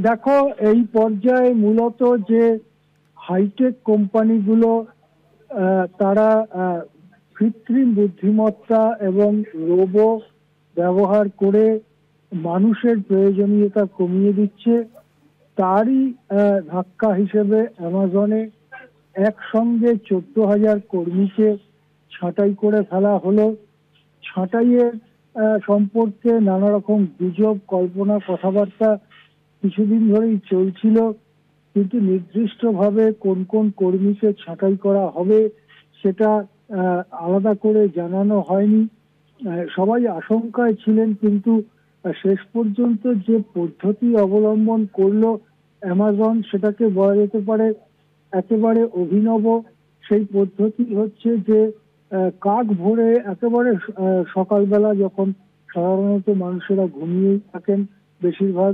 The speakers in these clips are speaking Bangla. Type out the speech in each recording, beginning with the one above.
দেখো, এই পর্যায়ে মূলত যে হাইটেক কোম্পানিগুলো তারা কৃত্রিম বুদ্ধিমত্তা এবং রোবো ব্যবহার করে মানুষের প্রয়োজনীয়তা কমিয়ে দিচ্ছে। তারই ধাক্কা হিসেবে অ্যামাজনে একসঙ্গে 14,000 কর্মীকে ছাঁটাই করে ফেলা হলো। ছাঁটাইয়ের সম্পর্কে নানা রকম গুজব, কল্পনা, কথাবার্তা কিছুদিন ধরেই চলছিল, কিন্তু নির্দিষ্টভাবে কোন কোন কর্মীকে ছাঁটাই করা হবে সেটা আলাদা করে জানানো হয়নি। সবাই আশঙ্কায় ছিলেন, কিন্তু শেষ পর্যন্ত যে পদ্ধতি অবলম্বন করলো অ্যামাজন, সেটাকে বলা যেতে পারে একেবারে অভিনব। সেই পদ্ধতি হচ্ছে যে কাক ভোরে একেবারে সকালবেলা, যখন সাধারণত মানুষেরা ঘুমিয়েই থাকেন বেশিরভাগ,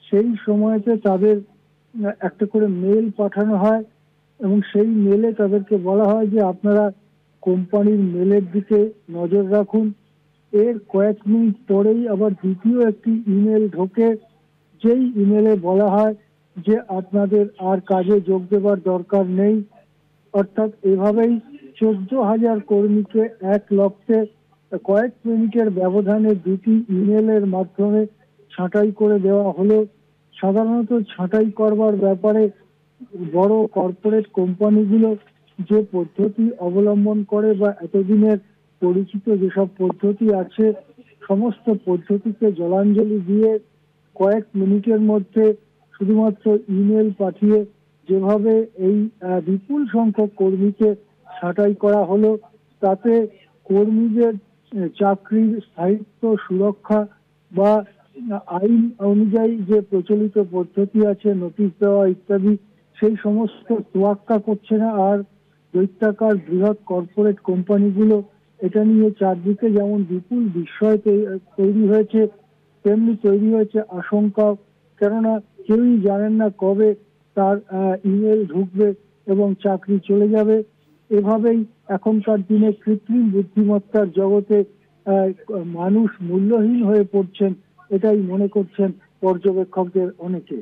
সেই সময়তে তাদের একটা করে মেল পাঠানো হয় এবং সেই মেলে তাদেরকে বলা হয় যে আপনারা কোম্পানির মেলের দিকে নজর রাখুন। এর কয়েক মিনিট পরেই আবার দ্বিতীয় একটি ইমেল ঢোকে, যেই ইমেলে বলা হয় যে আপনাদের আর কাজে যোগ দেবার দরকার নেই। অর্থাৎ এভাবেই 14,000 কর্মীকে এক লক্ষে কয়েক মিনিটের ব্যবধানে দুটি ইমেলের মাধ্যমে ছাঁটাই করে দেওয়া হলো। সাধারণত ছাঁটাই করবার ব্যাপারে বড় কর্পোরেট কোম্পানিগুলো যে পদ্ধতি অবলম্বন করে বা এতদিনের পরিচিত যেসব পদ্ধতি আছে, সমস্ত পদ্ধতিকে জলাঞ্জলি দিয়ে কয়েক মিনিটের মধ্যে শুধুমাত্র ইমেল পাঠিয়ে যেভাবে এই বিপুল সংখ্যক কর্মীকে ছাঁটাই করা হলো, তাতে কর্মীদের চাকরির স্থায়িত্ব, সুরক্ষা বা আইন অনুযায়ী যে প্রচলিত পদ্ধতি আছে, নোটিশ দেওয়া ইত্যাদি, সেই সমস্ত তোয়াক্কা করছে না। আর দৈত্যাকার বৃহৎ কর্পোরেট কোম্পানিগুলো এটা নিয়ে চারদিকে যেমন বিপুল বিস্ময় তৈরি হয়েছে, তেমনি তৈরি হয়েছে আশঙ্কা। কেননা কেউই জানেন না কবে তার ইমেল ঢুকবে এবং চাকরি চলে যাবে। এভাবেই এখনকার দিনে কৃত্রিম বুদ্ধিমত্তার জগতে মানুষ মূল্যহীন হয়ে পড়ছেন, এটাই মনে করছেন পর্যবেক্ষকদের অনেকে।